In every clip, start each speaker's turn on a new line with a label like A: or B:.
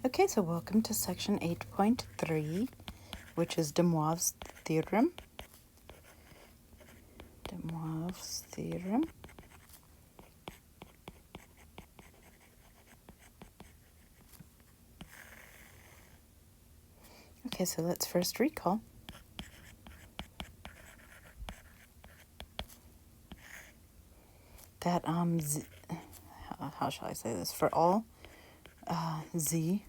A: Okay, so welcome to section 8.3, which is Demoivre's theorem. Demoivre's theorem. Okay, so let's first recall. That, how shall I say this? For all z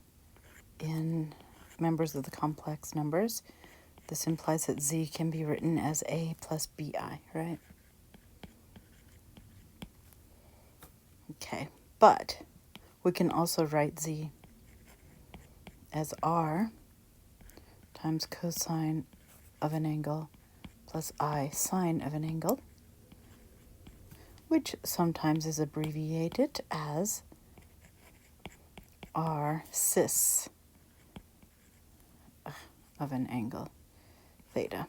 A: in members of the complex numbers, this implies that z can be written as a plus bi, right? Okay, but we can also write z as r times cosine of an angle plus I sine of an angle, which sometimes is abbreviated as R cis of an angle theta.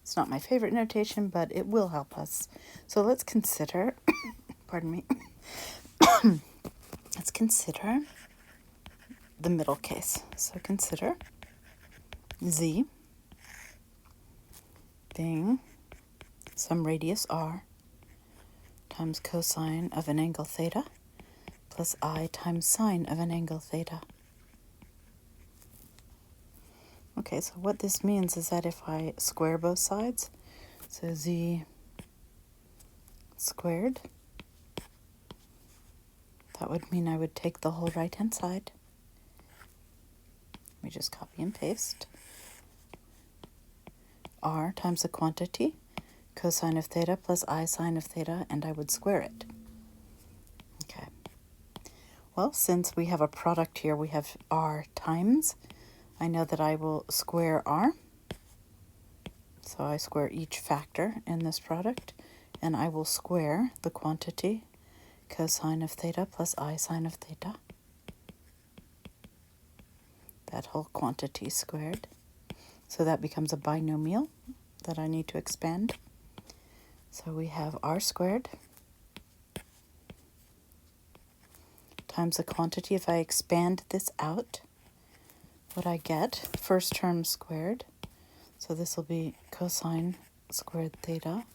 A: It's not my favorite notation, but it will help us. So let's consider, pardon me, let's consider the middle case. So consider z being some radius r times cosine of an angle theta plus I times sine of an angle theta. Okay, so what this means is that if I square both sides, so z squared, that would mean I would take the whole right-hand side. Let me just copy and paste. R times the quantity, cosine of theta plus I sine of theta, and I would square it. Okay. Well, since we have a product here, we have R times. I know that I will square R. So I square each factor in this product, and I will square the quantity cosine of theta plus I sine of theta. That whole quantity squared. So that becomes a binomial that I need to expand. So we have R squared times the quantity. If I expand this out, what I get, first term squared. So this will be cosine squared theta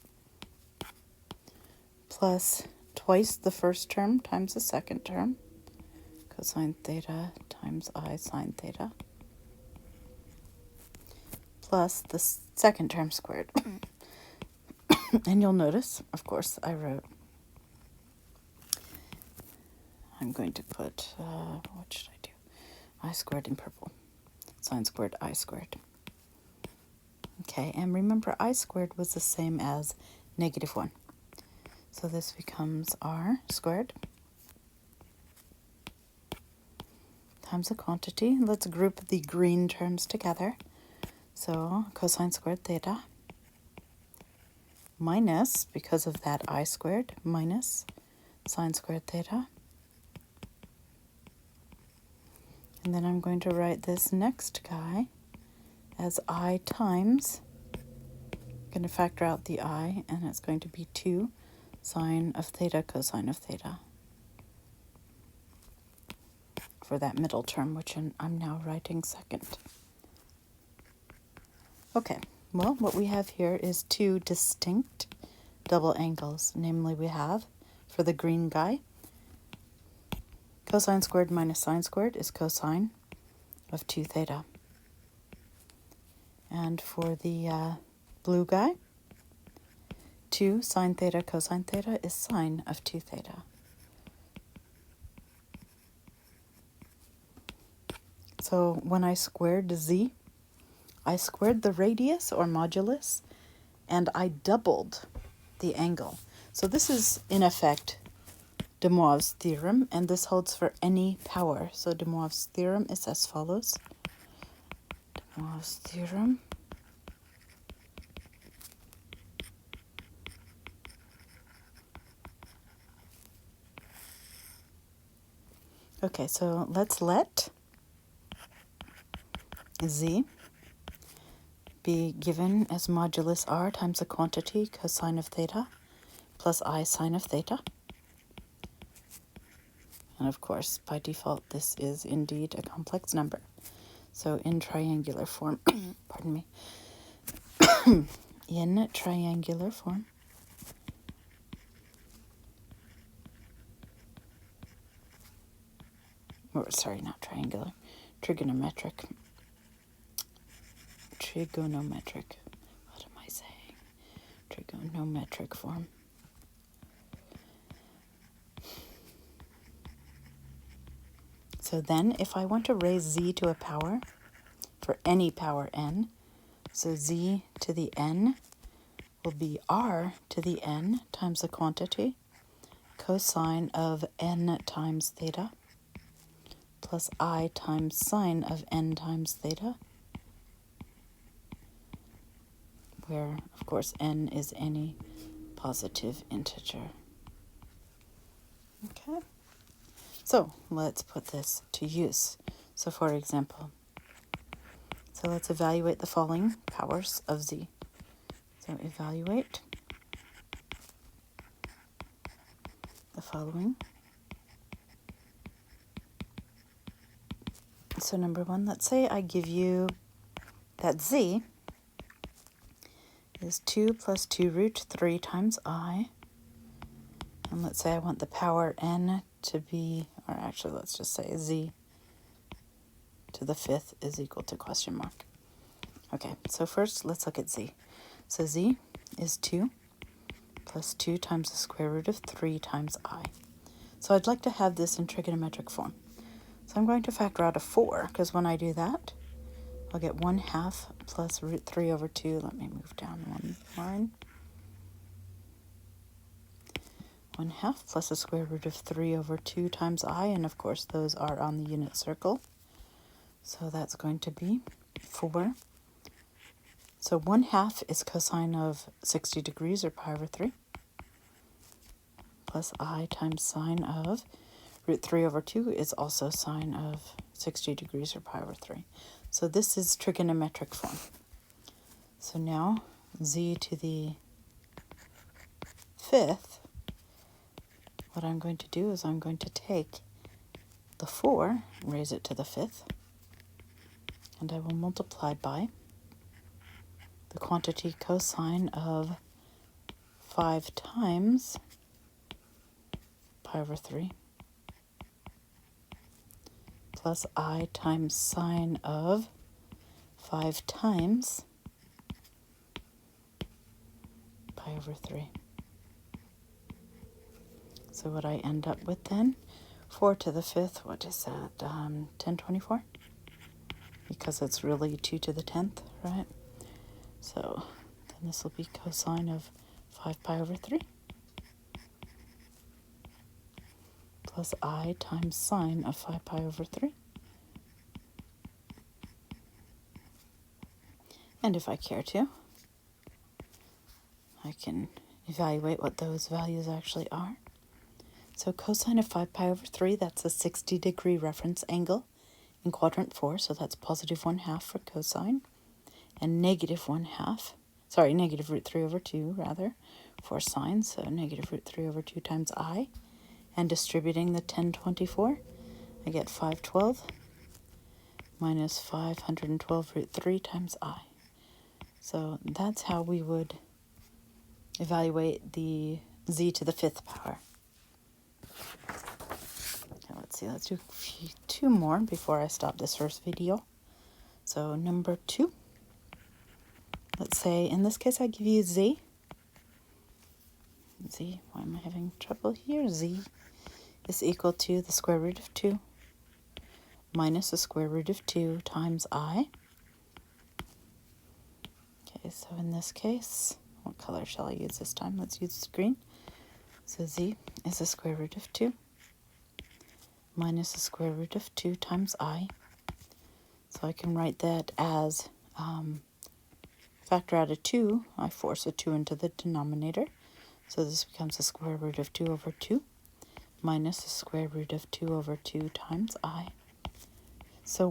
A: plus twice the first term times the second term, cosine theta times I sine theta, plus the second term squared. And you'll notice, of course, I'm going to put, what should I do? I squared in purple. Sine squared I squared. Okay, and remember I squared was the same as -1. So this becomes R squared times the quantity. Let's group the green terms together. So cosine squared theta minus, because of that I squared, minus sine squared theta. And then I'm going to write this next guy as I times, I'm going to factor out the I, and it's going to be 2 sine of theta cosine of theta for that middle term, which I'm now writing second. Okay, well, what we have here is two distinct double angles. Namely, we have, for the green guy, cosine squared minus sine squared is cosine of 2 theta. And for the blue guy, 2 sine theta cosine theta is sine of 2 theta. So when I squared z, I squared the radius or modulus, and I doubled the angle. So this is, in effect, Demoivre's theorem, and this holds for any power. So Demoivre's theorem is as follows. Demoivre's theorem. Okay, so let's let z be given as modulus r times the quantity cosine of theta plus I sine of theta. And of course, by default, this is indeed a complex number. So in triangular form, pardon me, in triangular form, or sorry, not triangular, trigonometric. What am I saying? Trigonometric form. So then if I want to raise z to a power for any power n, so z to the n will be r to the n times the quantity cosine of n times theta plus I times sine of n times theta, where, of course, n is any positive integer. Okay, so let's put this to use. So for example, so let's evaluate the following powers of z. So evaluate the following. So number one, let's say I give you that z is 2 plus 2 root 3 times I. And let's say I want the power n to be, or actually let's just say z to the fifth is equal to question mark. Okay, so first let's look at z. So z is 2 plus 2 times the square root of 3 times I. So I'd like to have this in trigonometric form. So I'm going to factor out a 4, because when I do that, I'll get 1/2 plus root 3 over 2. Let me move down one line. 1/2 plus the square root of 3 over 2 times I, and of course those are on the unit circle. So that's going to be 4. So 1/2 is cosine of 60 degrees, or pi over 3, plus I times sine of root 3 over 2 is also sine of 60 degrees, or pi over 3. So this is trigonometric form. So now z to the fifth, what I'm going to do is I'm going to take the 4, raise it to the fifth, and I will multiply by the quantity cosine of 5 times pi over 3 plus I times sine of 5 times pi over 3. So what I end up with then, 4 to the fifth, what is that, 1024? Because it's really 2 to the 10th, right? So then this will be cosine of 5 pi over 3 plus I times sine of 5 pi over 3. And if I care to, I can evaluate what those values actually are. So cosine of 5 pi over 3, that's a 60-degree reference angle in quadrant 4, so that's positive 1/2 for cosine, and negative root 3 over 2, rather, for sine, so negative root 3 over 2 times I. And distributing the 1024, I get 512 minus 512 root 3 times I. So that's how we would evaluate the z to the fifth power. Okay, let's see, let's do two more before I stop this first video. So number 2, let's say in this case I give you z. Why am I having trouble here? Z is equal to the square root of 2 minus the square root of 2 times I. Okay, so in this case, what color shall I use this time? Let's use green. So z is the square root of 2 minus the square root of 2 times I. So I can write that as factor out a 2, I force a 2 into the denominator. So this becomes the square root of 2 over 2 minus the square root of 2 over 2 times I. So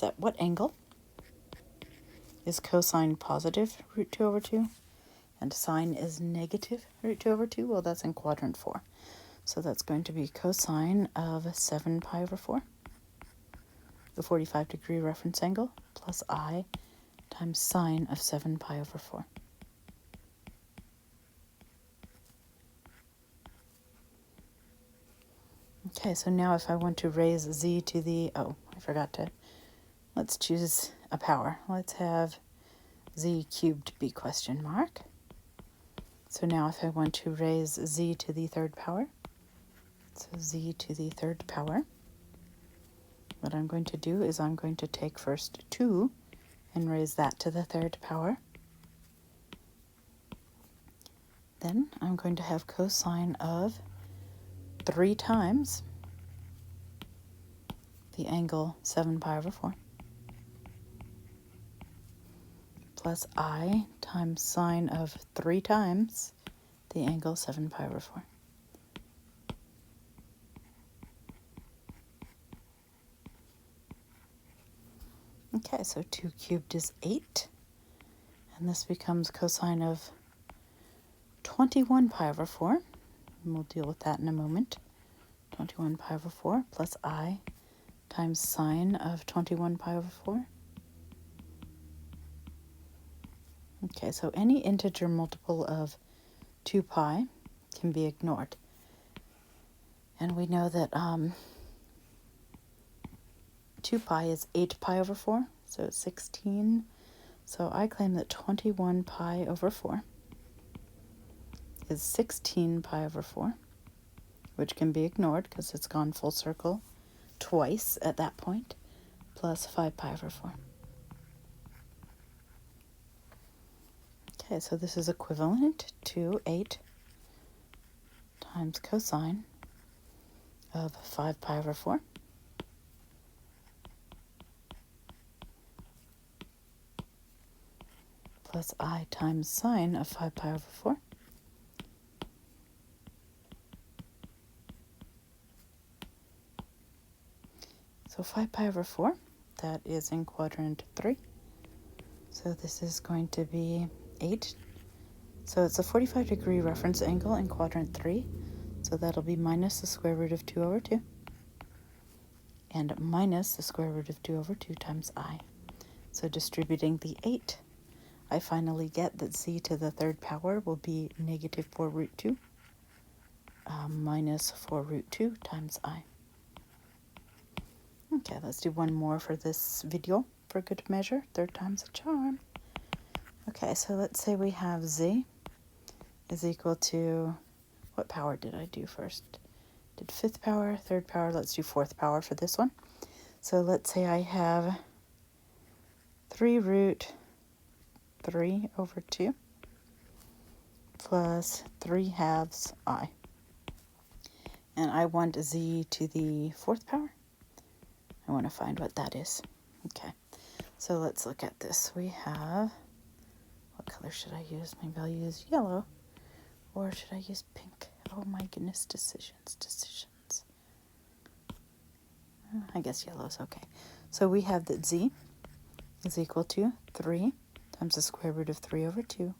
A: at what angle is cosine positive root 2 over 2 and sine is negative root 2 over 2? Well, that's in quadrant 4. So that's going to be cosine of 7 pi over 4, the 45-degree reference angle, plus I times sine of 7 pi over 4. Okay, so now if I want to raise z to the, let's choose a power. Let's have z cubed be question mark. So now if I want to raise z to the third power, so z to the third power, what I'm going to do is I'm going to take first 2 and raise that to the third power. Then I'm going to have cosine of 3 times the angle 7 pi over 4 plus I times sine of 3 times the angle 7 pi over 4. Okay, so 2 cubed is 8, and this becomes cosine of 21 pi over 4, and we'll deal with that in a moment. 21 pi over 4 plus I times sine of 21 pi over 4. Okay, so any integer multiple of 2 pi can be ignored. And we know that 2 pi is 8 pi over 4, so it's 16. So I claim that 21 pi over 4 is 16 pi over 4, which can be ignored because it's gone full circle twice at that point, plus 5 pi over 4. Okay, so this is equivalent to 8 times cosine of 5 pi over 4 plus I times sine of 5 pi over 4. So 5 pi over 4, that is in quadrant 3. So this is going to be 8. So it's a 45-degree reference angle in quadrant 3. So that'll be minus the square root of 2 over 2. And minus the square root of 2 over 2 times I. So distributing the 8, I finally get that z to the third power will be negative 4 root 2 minus 4 root 2 times I. Okay, let's do one more for this video for good measure. Third time's a charm. Okay, so let's say we have z is equal to, what power did I do first? Did fifth power, third power, let's do fourth power for this one. So let's say I have 3 root 3 over 2 plus 3 halves I. And I want z to the fourth power. I want to find what that is. Okay, so let's look at this. We have, what color should I use? Maybe I'll use yellow, or should I use pink? Oh my goodness, decisions. I guess yellow is okay. So we have that z is equal to 3 times the square root of 3 over 2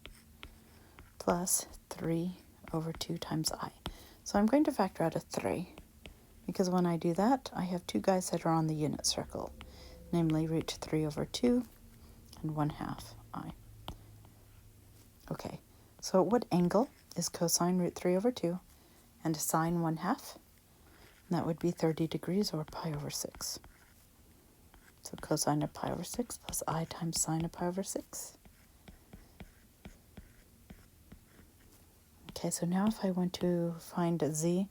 A: plus 3 over 2 times I. So I'm going to factor out a 3, because when I do that, I have two guys that are on the unit circle, namely root 3 over 2 and 1/2 I. Okay, so what angle is cosine root 3 over 2 and sine 1/2? That would be 30 degrees, or pi over 6. So cosine of pi over 6 plus I times sine of pi over 6. Okay, so now if I want to find z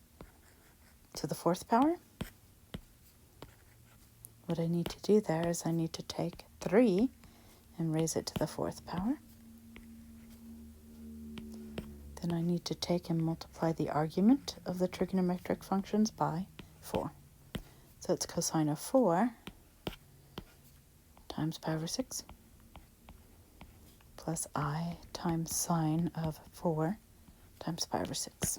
A: to the fourth power, what I need to do there is I need to take 3 and raise it to the fourth power. Then I need to take and multiply the argument of the trigonometric functions by 4. So it's cosine of 4 times pi over 6 plus I times sine of 4 times pi over 6.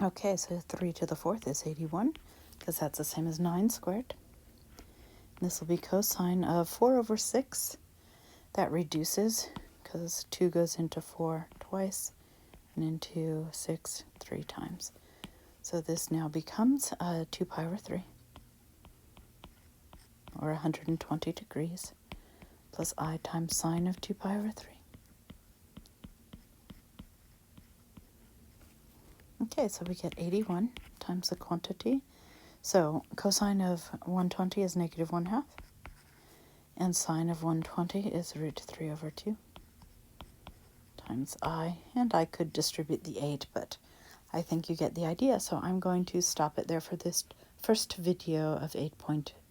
A: Okay, so 3 to the fourth is 81, because that's the same as 9 squared. And this will be cosine of 4 over 6 That reduces because 2 goes into 4 twice and into 6 3 times. So this now becomes 2 pi over 3, or 120 degrees, plus I times sine of 2 pi over 3. Okay, so we get 81 times the quantity. So cosine of 120 is negative 1/2, and sine of 120 is root 3 over 2 times I. And I could distribute the 8, but I think you get the idea. So I'm going to stop it there for this first video of 8.2.